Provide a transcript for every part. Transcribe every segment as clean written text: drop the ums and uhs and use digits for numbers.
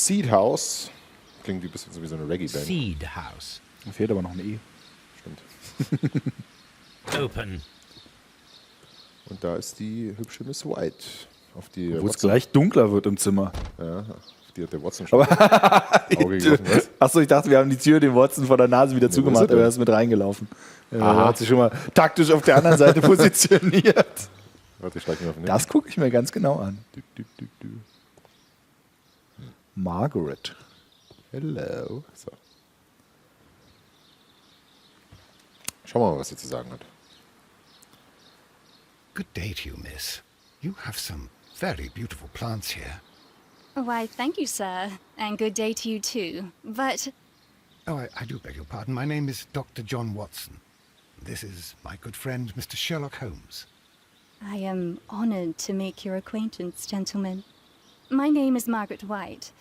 Seed House. Klingt wie ein bisschen so wie so eine Reggae-Band. Seed House. Da fehlt aber noch ein E. Stimmt. Open. Und da ist die hübsche Miss White. Auf die Wo es gleich dunkler wird im Zimmer. Ja, auf die hat der Watson schon Auge gegossen. Was? Achso, ich dachte, wir haben die Tür dem Watson vor der Nase wieder zugemacht, wo ist er aber er denn? ist mit reingelaufen. Er hat sich schon mal taktisch auf der anderen Seite positioniert. Warte, ich steig mir auf den Das gucke ich mir ganz genau an. Margaret. Hello. So. Schauen wir mal, was sie zu sagen hat. Good day to you, miss. You have some very beautiful plants here. Why, thank you, sir. And good day to you, too. But Oh, I do beg your pardon. My name is Dr. John Watson. This is my good friend, Mr. Sherlock Holmes. I am honored to make your acquaintance, gentlemen. My name is Margaret White.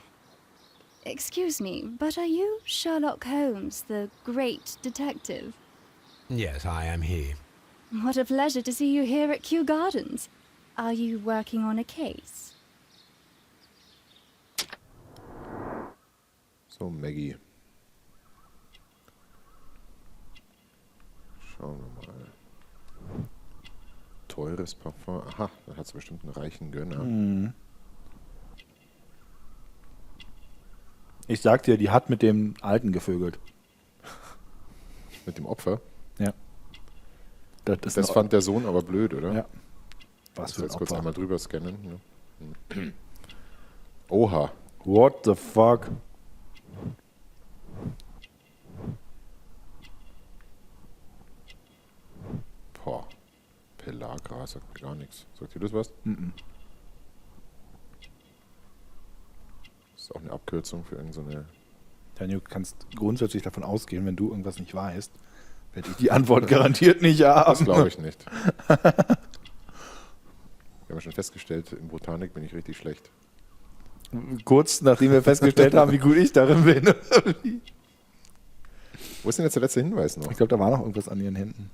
Excuse me, but are you Sherlock Holmes, the great detective? Yes, I am he. What a pleasure to see you here at Kew Gardens. Are you working on a case? So, Maggie. Schauen wir mal. Teures Parfum. Aha, da hat sie bestimmt einen reichen Gönner. Ich sag dir, die hat mit dem Alten gevögelt. Mit dem Opfer. Ja. Das fand der Sohn aber blöd, oder? Ja. Was für ein Jetzt kurz Opfer. einmal drüber scannen. Ja. Oha. What the fuck? Boah. Pelagra sagt mir gar nichts. Sagt dir das was? Das ist auch eine Abkürzung für irgendeine. Daniel, du kannst grundsätzlich davon ausgehen, wenn du irgendwas nicht weißt, werde ich die Antwort garantiert nicht haben. Das glaube ich nicht. Wir haben ja schon festgestellt, in Botanik bin ich richtig schlecht. Kurz nachdem wir festgestellt haben, wie gut ich darin bin. Wo ist denn jetzt der letzte Hinweis noch? Ich glaube, da war noch irgendwas an ihren Händen.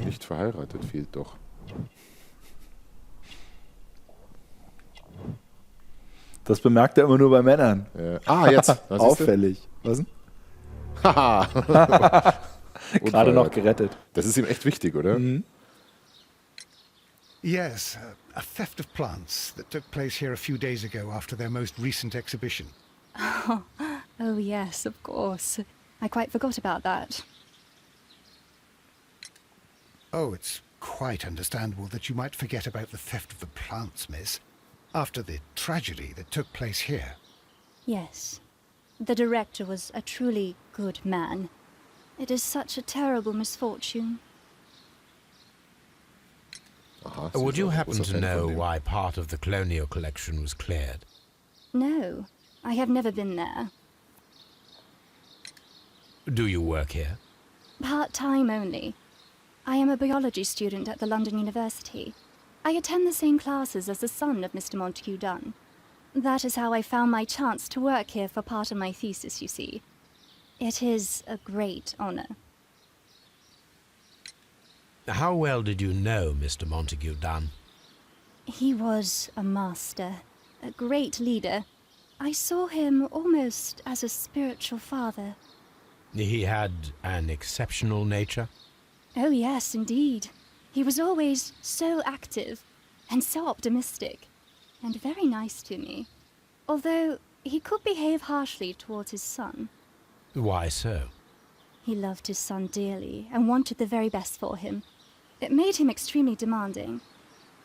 Nicht verheiratet fehlt doch. Das bemerkt er immer nur bei Männern. Jetzt. Da siehst du. Auffällig. Was denn? Haha. Gerade noch gerettet. Das ist ihm echt wichtig, oder? Yes, a theft of plants that took place here a few days ago after their most recent exhibition. Oh, yes, of course. I quite forgot about that. Oh, it's quite understandable that you might forget about the theft of the plants, miss, after the tragedy that took place here. Yes. The director was a truly good man. It is such a terrible misfortune. Aha, Would you großer happen to Fan know von dem. why part of the colonial collection was cleared? No, I have never been there. Do you work here? Part-time only. I am a biology student at the London University. I attend the same classes as the son of Mr. Montague Dunn. That is how I found my chance to work here for part of my thesis, you see. It is a great honor. How well did you know Mr. Montague Dunn? He was a master, a great leader. I saw him almost as a spiritual father. He had an exceptional nature? Oh yes, indeed. He was always so active and so optimistic and very nice to me. Although he could behave harshly towards his son. Why so? He loved his son dearly and wanted the very best for him. It made him extremely demanding.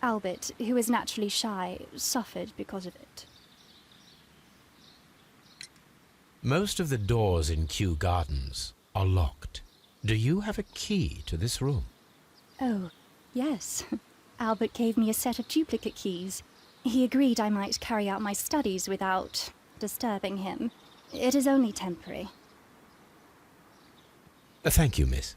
Albert, who is naturally shy, suffered because of it. Most of the doors in Kew Gardens are locked. Do you have a key to this room? Oh, yes. Albert gave me a set of duplicate keys. He agreed I might carry out my studies without disturbing him. It is only temporary. Thank you, miss.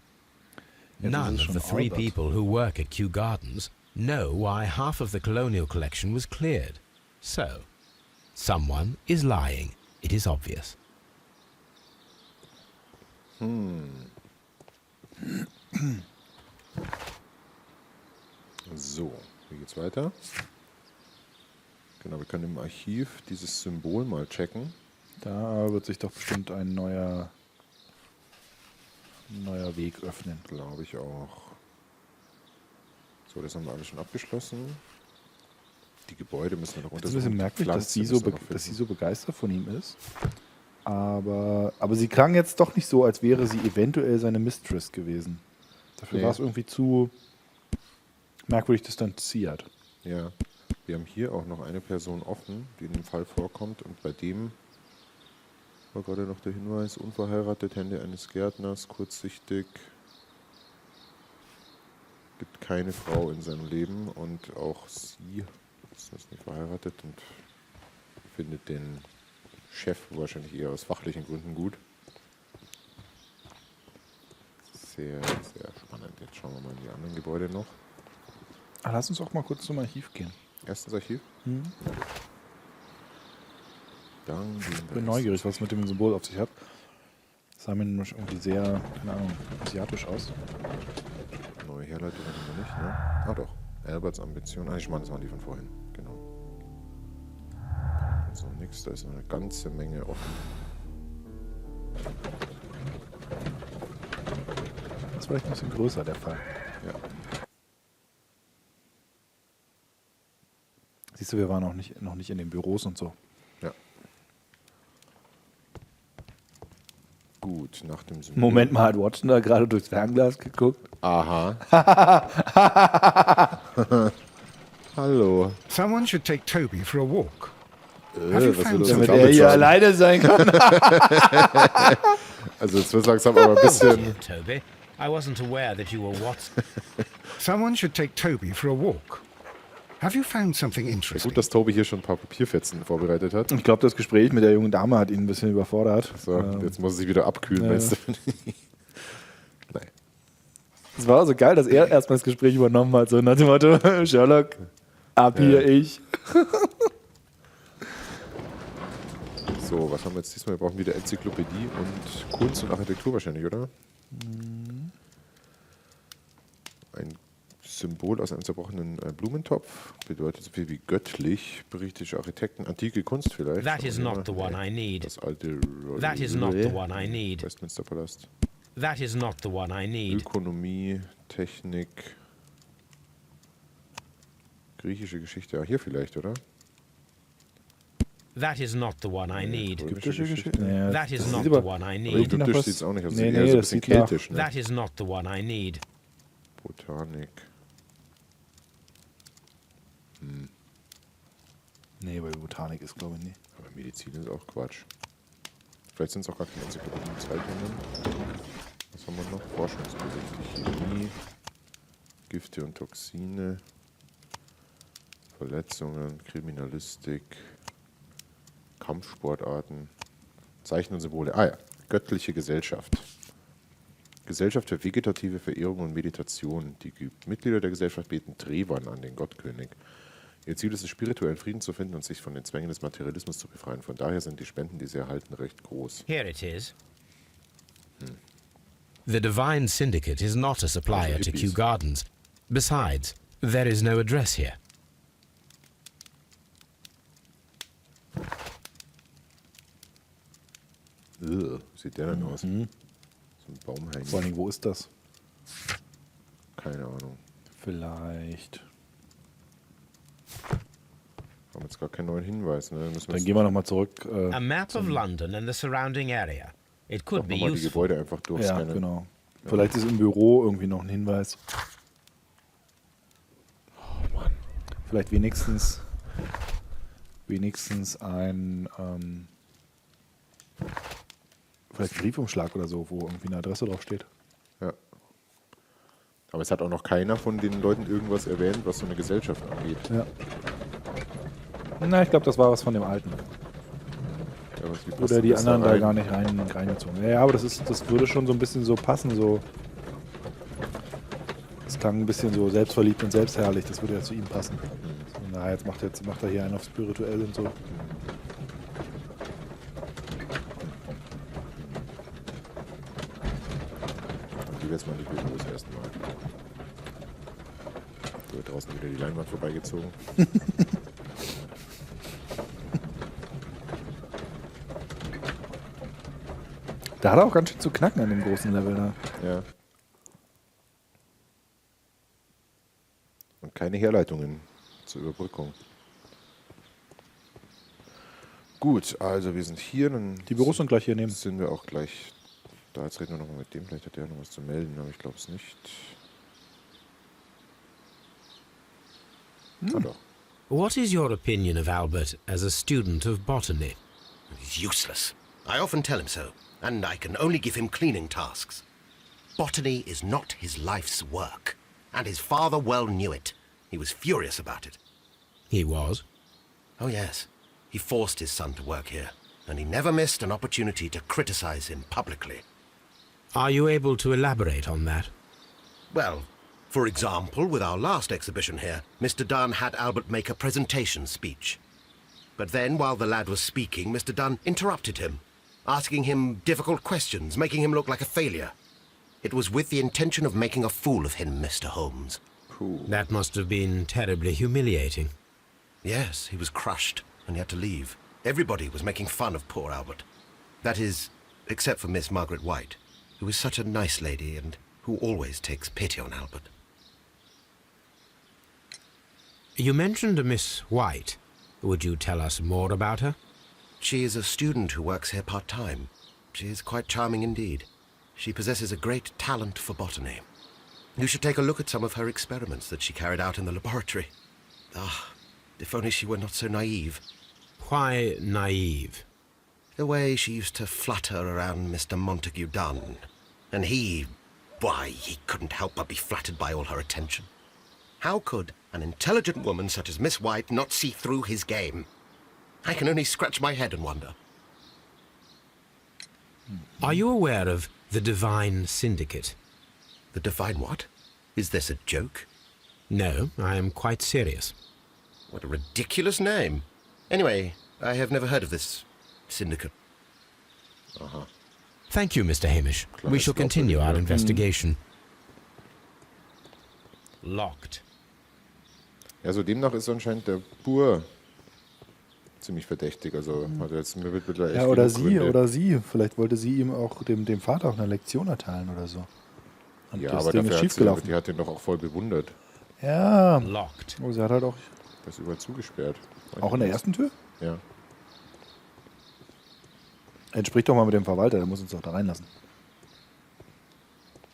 Ja, das None ist of schon the three Albert. people who work at Kew Gardens know why half of the colonial collection was cleared. So, Someone is lying. It is obvious. So, wie geht's weiter? Genau, wir können im Archiv dieses Symbol mal checken. Da wird sich doch bestimmt ein neuer Weg öffnen. Glaube ich auch. So, das haben wir alles schon abgeschlossen. Die Gebäude müssen wir noch Das ist ein bisschen merkwürdig, dass sie so begeistert von ihm ist. Aber sie klang jetzt doch nicht so, als wäre sie eventuell seine Mistress gewesen. Dafür war es irgendwie zu merkwürdig distanziert. Ja, wir haben hier auch noch eine Person offen, die in dem Fall vorkommt. Und bei dem war gerade noch der Hinweis, unverheiratet, Hände eines Gärtners, kurzsichtig. Gibt keine Frau in seinem Leben und auch sie ist nicht verheiratet und findet den Chef wahrscheinlich eher aus fachlichen Gründen gut. Sehr, sehr spannend. Jetzt schauen wir mal in die anderen Gebäude noch. Lass uns auch mal kurz zum Archiv gehen. Erst ins Archiv. Dann Ich bin neugierig, was es mit dem Symbol auf sich hat. Das sah mir nämlich irgendwie sehr, keine Ahnung, asiatisch aus. neue Herleitung haben wir nicht, ne? Ah doch, Alberts Ambition. Ich meine, das waren die von vorhin. Genau. Also nix, da ist noch eine ganze Menge offen. Das ist vielleicht ein bisschen größer, der Fall. Ja. Siehst du, wir waren noch nicht in den Büros und so. Ja. Gut, nach dem Symbol. Moment mal, hat Watson da gerade durchs Fernglas geguckt? Aha. Hallo. Someone should take Toby for a walk. Have you Was found will das something? damit Er hier sagen? alleine sein kann. Also jetzt wird langsam aber ein bisschen... Here, Toby. I wasn't aware that you were Watson. Someone should take Toby for a walk. Have you found something Ja, interesting? gut, dass Tobi hier schon ein paar Papierfetzen vorbereitet hat. Ich glaube, das Gespräch mit der jungen Dame hat ihn ein bisschen überfordert. So, jetzt muss er sich wieder abkühlen, Ja. meinst du? Nein. Es war so geil, dass er erstmal das Gespräch übernommen hat, so nach dem Motto, Sherlock, ab hier ich. So, was haben wir jetzt diesmal? Wir brauchen wieder Enzyklopädie und Kunst und Architektur wahrscheinlich, oder? Ein Symbol aus einem zerbrochenen Blumentopf. Bedeutet so viel wie göttlich. Britische Architekten. Antike Kunst vielleicht. That is Aber not the one I need. Das alte That is not the one I need. Westminster Palast. That is not the one I need. Ökonomie, Technik. Griechische Geschichte. Ah, hier vielleicht, oder? That is not the one I need. Ägyptische Geschichte. Nee, That is das not sieht the aber- one I aber need. irgendwie nach Ägyptisch was- sieht es auch nicht aus. Nee, Eher nee, so ein das bisschen sieht nach- keltisch, ne? That is not the one I need. Botanik. Nee, bei Botanik ist, glaube ich, nicht. Aber Medizin ist auch Quatsch. Vielleicht sind es auch gar keine Enzyklopädien Zeitungen. Was haben wir noch? Forschungsberichte, Chemie, Gifte und Toxine, Verletzungen, Kriminalistik, Kampfsportarten, Zeichen und Symbole. Ah ja, göttliche Gesellschaft. Gesellschaft für vegetative Verehrung und Meditation. Die Mitglieder der Gesellschaft beten Trevan an, den Gottkönig. Ihr Ziel ist es, spirituellen Frieden zu finden und sich von den Zwängen des Materialismus zu befreien. Von daher sind die Spenden, die sie erhalten, recht groß. Here it is. The Divine Syndicate is not a supplier Also to hippies. Kew Gardens. Besides, there is no address here. Wie sieht der denn aus? So ein Baumhang. Vor allem, wo ist das? Keine Ahnung. Vielleicht. Haben jetzt gar keinen neuen Hinweis. Ne? Müssen wir Dann jetzt gehen wir nochmal zurück. A map of London and the surrounding area. It could be nochmal die useful. Gebäude einfach Ja, durchscannen. genau. Vielleicht ist im Büro irgendwie noch ein Hinweis. Vielleicht wenigstens ein vielleicht ein Briefumschlag oder so, wo irgendwie eine Adresse drauf steht. Ja. Aber es hat auch noch keiner von den Leuten irgendwas erwähnt, was so eine Gesellschaft angeht. Ja. Na, ich glaube, das war was von dem Alten. Ja, wie passt Oder die das anderen da rein? gar nicht reingezogen. Ja, aber das würde schon so ein bisschen so passen, so. Das klang ein bisschen so selbstverliebt und selbstherrlich, das würde ja zu ihm passen. Na, jetzt macht er hier einen auf spirituell und so. gebe jetzt mal die Bilder das erste Mal. So, wird draußen wieder die Leinwand vorbeigezogen. Da hat er auch ganz schön zu knacken an dem großen Level da. Ja. Und keine Herleitungen zur Überbrückung. Gut, also wir sind hier. Dann Die Büros sind gleich hier neben. sind wir auch gleich da. Jetzt reden wir nochmal mit dem. Vielleicht hat der noch was zu melden, aber ich glaube es nicht. Ah, doch. What is your opinion of Albert as a student of botany? He's useless. I often tell him so, and I can only give him cleaning tasks. Botany is not his life's work, and his father well knew it. He was furious about it. He was. Oh, yes. He forced his son to work here, and he never missed an opportunity to criticize him publicly. Are you able to elaborate on that? Well, for example, with our last exhibition here, Mr. Dunn had Albert make a presentation speech. But then, while the lad was speaking, Mr. Dunn interrupted him, asking him difficult questions, making him look like a failure. It was with the intention of making a fool of him, Mr. Holmes. Puh. That must have been terribly humiliating. Yes, he was crushed, and he had to leave. Everybody was making fun of poor Albert. That is, except for Miss Margaret White, who is such a nice lady and who always takes pity on Albert. You mentioned a Miss White. Would you tell us more about her? She is a student who works here part-time. She is quite charming indeed. She possesses a great talent for botany. You should take a look at some of her experiments that she carried out in the laboratory. Ah, if only she were not so naive. Why naive? The way she used to flutter around Mr. Montague Dunn. And he couldn't help but be flattered by all her attention. How could an intelligent woman such as Miss White not see through his game? I can only scratch my head and wonder. Are you aware of the Divine Syndicate? The divine what? Is this a joke? No, I am quite serious. What a ridiculous name. Anyway, I have never heard of this syndicate. Thank you, Mr. Hamish. We shall continue our investigation. Locked. Ja, so demnach ist anscheinend der Bur ziemlich verdächtig. Also hat er jetzt mittlerweile echt Ja, oder genug sie, Gründe. oder sie. Vielleicht wollte sie ihm auch dem Vater auch eine Lektion erteilen oder so. Und Ja, das aber Ding dafür ist hat schiefgelaufen. die hat ihn doch auch voll bewundert. Ja. Locked. Oh, sie hat halt auch. Das ist überall zugesperrt. Auch in der ersten Tür? Ja. Jetzt sprich doch mal mit dem Verwalter, der muss uns doch da reinlassen.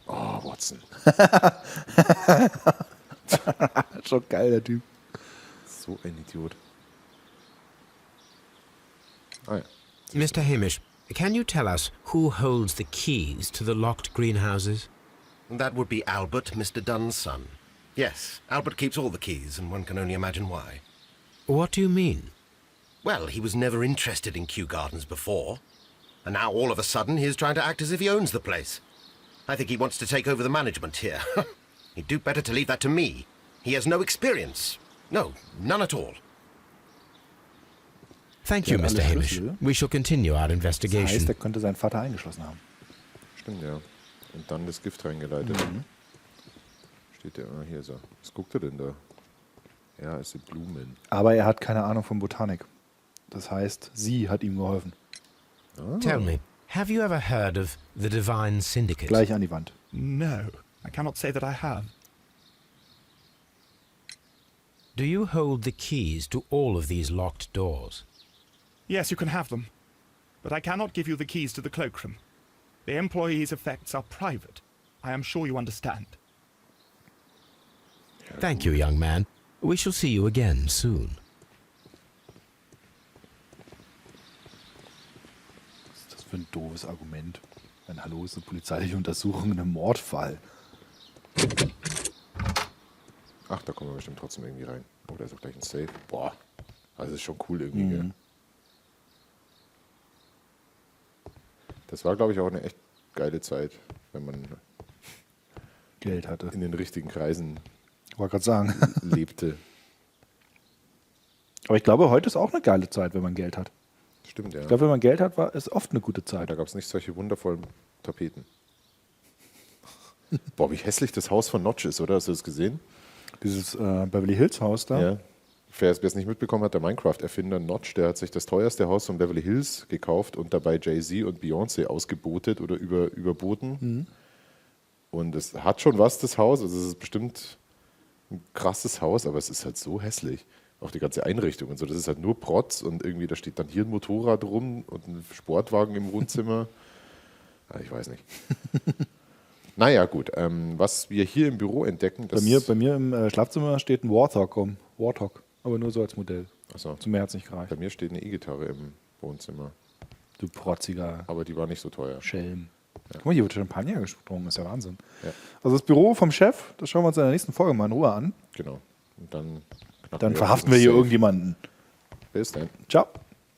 Oh, Watson. Schon geil, der Typ. So ein Idiot. Ah ja. Mr. Hamish, can you tell us who holds the keys to the locked greenhouses? That would be Albert, Mr. Dunn's son. Yes, Albert keeps all the keys, and one can only imagine why. What do you mean? Well, he was never interested in Kew Gardens before. And now all of a sudden he is trying to act as if he owns the place. I think he wants to take over the management here. He'd do better to leave that to me. He has no experience. No, none at all. Thank you, Der hat Mr. alle Hamish. Schlüssel. We shall continue our Das heißt, investigation. er könnte seinen Vater eingeschlossen haben. Stimmt, ja. Und dann das Gift reingeleitet. Steht ja immer hier so. Was guckt er denn da? Ja, es sind Blumen. Aber er hat keine Ahnung von Botanik. Das heißt, sie hat ihm geholfen. Tell me, have you ever heard of the Divine Syndicate? Gleich an die Wand. No, I cannot say that I have. Do you hold the keys to all of these locked doors? Yes, you can have them. But I cannot give you the keys to the cloakroom. The employees' effects are private. I am sure you understand. Thank you, young man. We shall see you again soon. Was ist das für ein doofes Argument? Ein Hallo ist eine polizeiliche Untersuchung in einem Mordfall. Ach, da kommen wir bestimmt trotzdem irgendwie rein. Oh, da ist auch gleich ein Safe. Boah. Also das ist schon cool irgendwie, gell? Das war, glaube ich, auch eine echt geile Zeit, wenn man Geld hatte. in den richtigen Kreisen Ich wollte gerade sagen. lebte. Aber ich glaube, heute ist auch eine geile Zeit, wenn man Geld hat. Stimmt, ja. Ich glaube, wenn man Geld hat, ist oft eine gute Zeit. Da gab es nicht solche wundervollen Tapeten. Boah, wie hässlich das Haus von Notch ist, oder? Hast du das gesehen? Dieses Beverly Hills Haus da. Ja. Wer es nicht mitbekommen hat, der Minecraft-Erfinder Notch, der hat sich das teuerste Haus von Beverly Hills gekauft und dabei Jay-Z und Beyoncé ausgebotet oder überboten. Und es hat schon was, das Haus. Also es ist bestimmt ein krasses Haus, aber es ist halt so hässlich. Auch die ganze Einrichtung und so. Das ist halt nur Protz und irgendwie, da steht dann hier ein Motorrad rum und ein Sportwagen im Wohnzimmer. Ja, ich weiß nicht. Naja, gut. Was wir hier im Büro entdecken, Bei mir im Schlafzimmer steht ein Warthog rum. Warthog. Aber nur so als Modell. Achso. Zu mehr hat es nicht gereicht. Bei mir steht eine E-Gitarre im Wohnzimmer. Du protziger Aber die war nicht so teuer. Schelm. Guck mal, hier wird Champagner gesprungen. Ist ja Wahnsinn. Ja. Also das Büro vom Chef, das schauen wir uns in der nächsten Folge mal in Ruhe an. Genau. Und dann Dann verhaften wir hier irgendjemanden. Bis dann. Ciao.